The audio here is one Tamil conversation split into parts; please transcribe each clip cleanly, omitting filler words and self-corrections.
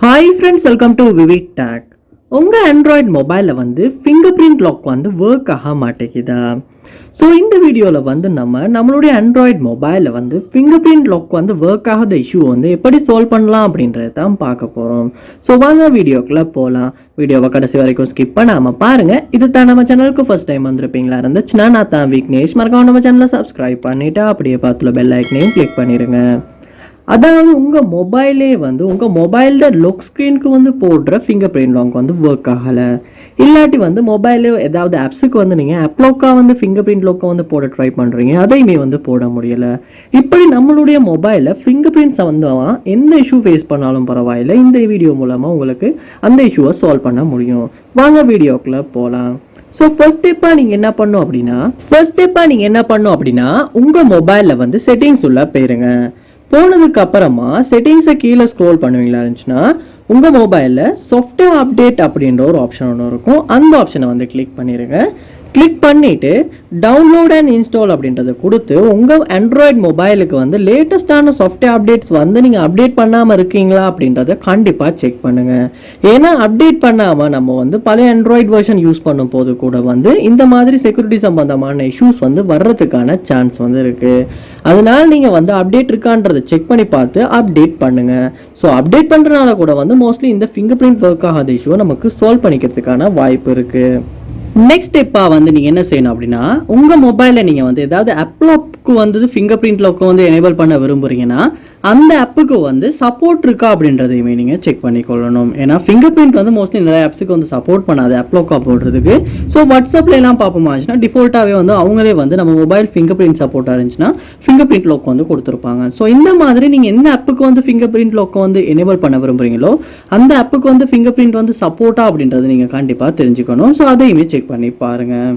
Hi friends, welcome to VividTech. உங்கள் ஆண்ட்ராய்ட் மொபைலில் வந்து ஃபிங்கர்பிரிண்ட் லாக் வந்து ஒர்க் ஆக மாட்டேங்குதா? ஸோ இந்த வீடியோவில் வந்து நம்மளுடைய ஆண்ட்ராய்ட் மொபைலில் வந்து ஃபிங்கர்பிரிண்ட் லாக் வந்து ஒர்க் ஆகாத இஷ்யூ வந்து எப்படி சால்வ் பண்ணலாம் அப்படின்றத தான் பார்க்க போகிறோம். ஸோ வாங்க வீடியோக்குள்ளே போகலாம். வீடியோவை கடைசி வரைக்கும் ஸ்கிப் பண்ணாமல் பாருங்கள். இது தான் நம்ம சேனலுக்கு ஃபர்ஸ்ட் டைம் வந்திருப்பீங்களா இருந்துச்சுன்னா நான் தான் விக்னேஷ். மறக்காம நம்ம சேனலை சப்ஸ்கிரைப் பண்ணிவிட்டு அப்படியே பார்த்துல பெல் ஐக்கனையும் கிளிக் பண்ணிடுங்க. அதாவது உங்கள் மொபைலே வந்து உங்கள் மொபைலில் லாக் ஸ்க்ரீனுக்கு வந்து போடுற ஃபிங்கர் பிரிண்ட் லாக் வந்து ஒர்க் ஆகலை, இல்லாட்டி வந்து மொபைலில் ஏதாவது ஆப்ஸுக்கு வந்து நீங்கள் ஆப் லாக்காக வந்து ஃபிங்கர் பிரிண்ட் லாக்கை வந்து போட ட்ரை பண்ணுறீங்க, அதையுமே வந்து போட முடியலை. இப்படி நம்மளுடைய மொபைலில் ஃபிங்கர் பிரிண்ட் சம்மந்தமாக எந்த இஷ்யூ ஃபேஸ் பண்ணாலும் பரவாயில்லை, இந்த வீடியோ மூலமாக உங்களுக்கு அந்த இஷ்யூவை சால்வ் பண்ண முடியும். வாங்க வீடியோக்குள்ளே போகலாம். ஸோ ஃபர்ஸ்ட் ஸ்டெப்பாக நீங்கள் என்ன பண்ணணும் அப்படின்னா உங்கள் மொபைலில் வந்து செட்டிங்ஸ் உள்ள போயிருங்க. போனதுக்கு அப்புறமா செட்டிங்ஸை கீழே ஸ்க்ரோல் பண்ணுவீங்களா இருந்துச்சுன்னா உங்கள் மொபைலில் சாஃப்ட்வேர் அப்டேட் அப்படின்ற ஒரு ஆப்ஷன் ஒன்று இருக்கும். அந்த ஆப்ஷனை வந்து கிளிக் பண்ணிடுங்க. கிளிக் பண்ணிவிட்டு டவுன்லோட் அண்ட் இன்ஸ்டால் அப்படின்றத கொடுத்து உங்கள் ஆண்ட்ராய்ட் மொபைலுக்கு வந்து லேட்டஸ்டான சாஃப்ட்வேர் அப்டேட்ஸ் வந்து நீங்கள் அப்டேட் பண்ணாமல் இருக்கீங்களா அப்படின்றத கண்டிப்பாக செக் பண்ணுங்கள். ஏன்னா அப்டேட் பண்ணாமல் நம்ம வந்து பழைய ஆண்ட்ராய்ட் வெர்ஷன் யூஸ் பண்ணும் போது கூட வந்து இந்த மாதிரி செக்யூரிட்டி சம்பந்தமான இஷ்யூஸ் வந்து வர்றதுக்கான சான்ஸ் வந்து இருக்குது. அதனால நீங்கள் வந்து அப்டேட் இருக்கான்றதை செக் பண்ணி பார்த்து அப்டேட் பண்ணுங்கள். ஸோ அப்டேட் பண்ணுறதுனால கூட வந்து மோஸ்ட்லி இந்த ஃபிங்கர் பிரிண்ட் ஒர்க் ஆகாத இஷ்யூவை நமக்கு சால்வ் பண்ணிக்கிறதுக்கான வாய்ப்பு இருக்குது. நெக்ஸ்ட் ஸ்டெப்பாக வந்து நீங்கள் என்ன செய்யணும் அப்படின்னா உங்கள் மொபைலில் நீங்கள் வந்து ஏதாவது ஆப்க்கு வந்து ஃபிங்கர் பிரிண்ட் லாக்கை வந்து எனேபிள் பண்ண விரும்புகிறீங்கன்னா அந்த ஆப்புக்கு வந்து சப்போர்ட் இருக்கா அப்படின்றதையுமே நீங்கள் செக் பண்ணிக்கொள்ளணும். ஏன்னா ஃபிங்கர் பிரிண்ட் வந்து மோஸ்ட்லி நிறைய ஆப்ஸுக்கு வந்து சப்போர்ட் பண்ணாது ஆப் லாக்காக போடுறதுக்கு. ஸோ வாட்ஸ்அப்பில் எல்லாம் பார்ப்போமாச்சுன்னா டிஃபால்ட்டாகவே வந்து அவங்களே வந்து நம்ம மொபைல் ஃபிங்கர் பிரிண்ட் சப்போர்ட்டாக இருந்துச்சுன்னா ஃபிங்கர் பிரிண்ட் லாக் வந்து கொடுத்துருப்பாங்க. ஸோ இந்த மாதிரி நீங்கள் எந்த ஆப்புக்கு வந்து ஃபிங்கர் பிரிண்ட் லாக்கை வந்து எனேபிள் பண்ண விரும்புகிறீங்களோ அந்த ஆப்புக்கு வந்து ஃபிங்கர் பிரிண்ட் வந்து சப்போர்ட்டா அப்படின்றது நீங்கள் கண்டிப்பாக தெரிஞ்சுக்கணும். ஸோ அதையுமே செக் பண்ணி பாருங்கள்.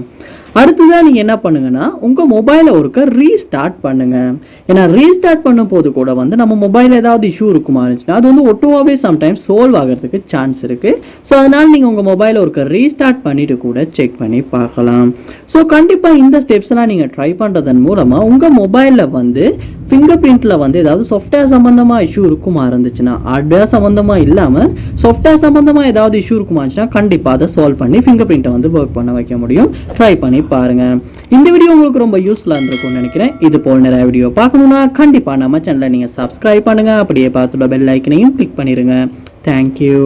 அடுத்ததாக நீங்கள் என்ன பண்ணுங்கன்னா உங்கள் மொபைலை ஒருக்க ரீஸ்டார்ட் பண்ணுங்கள். ஏன்னா ரீஸ்டார்ட் பண்ணும் போது கூட வந்து நம்ம மொபைலில் ஏதாவது இஷ்யூ இருக்குமா இருந்துச்சுன்னா அது வந்து ஒட்டுவாகவே சம்டைம்ஸ் சால்வ் ஆகிறதுக்கு சான்ஸ் இருக்குது. ஸோ அதனால் நீங்கள் உங்கள் மொபைலை ஒருக்க ரீஸ்டார்ட் பண்ணிவிட்டு கூட செக் பண்ணி பார்க்கலாம். ஸோ கண்டிப்பாக இந்த ஸ்டெப்ஸ்லாம் நீங்கள் ட்ரை பண்ணுறதன் மூலமாக உங்கள் மொபைலில் வந்து ஃபிங்கர் பிரிண்ட்டில் வந்து ஏதாவது சாஃப்ட்வேர் சம்மந்தமாக இஷ்யூ இருக்குமா இருந்துச்சுன்னா ஹார்ட்வேர் சம்மந்தமாக இல்லாமல் சாஃப்ட்வேர் சம்மந்தமாக ஏதாவது இஷ்யூ இருக்குமா இருந்துச்சுன்னா கண்டிப்பாக அதை சால்வ் பண்ணி ஃபிங்கர் பிரிண்ட்டை வந்து ஒர்க் பண்ண வைக்க முடியும். ட்ரை பண்ணி பாருங்கள். இந்த வீடியோ உங்களுக்கு ரொம்ப யூஸ்ஃபுல்லாக இருந்திருக்கும்னு நினைக்கிறேன். இது போல் நிறைய வீடியோ பார்க்கணுன்னா கண்டிப்பாக நம்ம சேனலை நீங்கள் சப்ஸ்கிரைப் பண்ணுங்கள். அப்படியே பார்த்துள்ள பெல் ஐக்கனையும் கிளிக் பண்ணிடுங்க. தேங்க்யூ.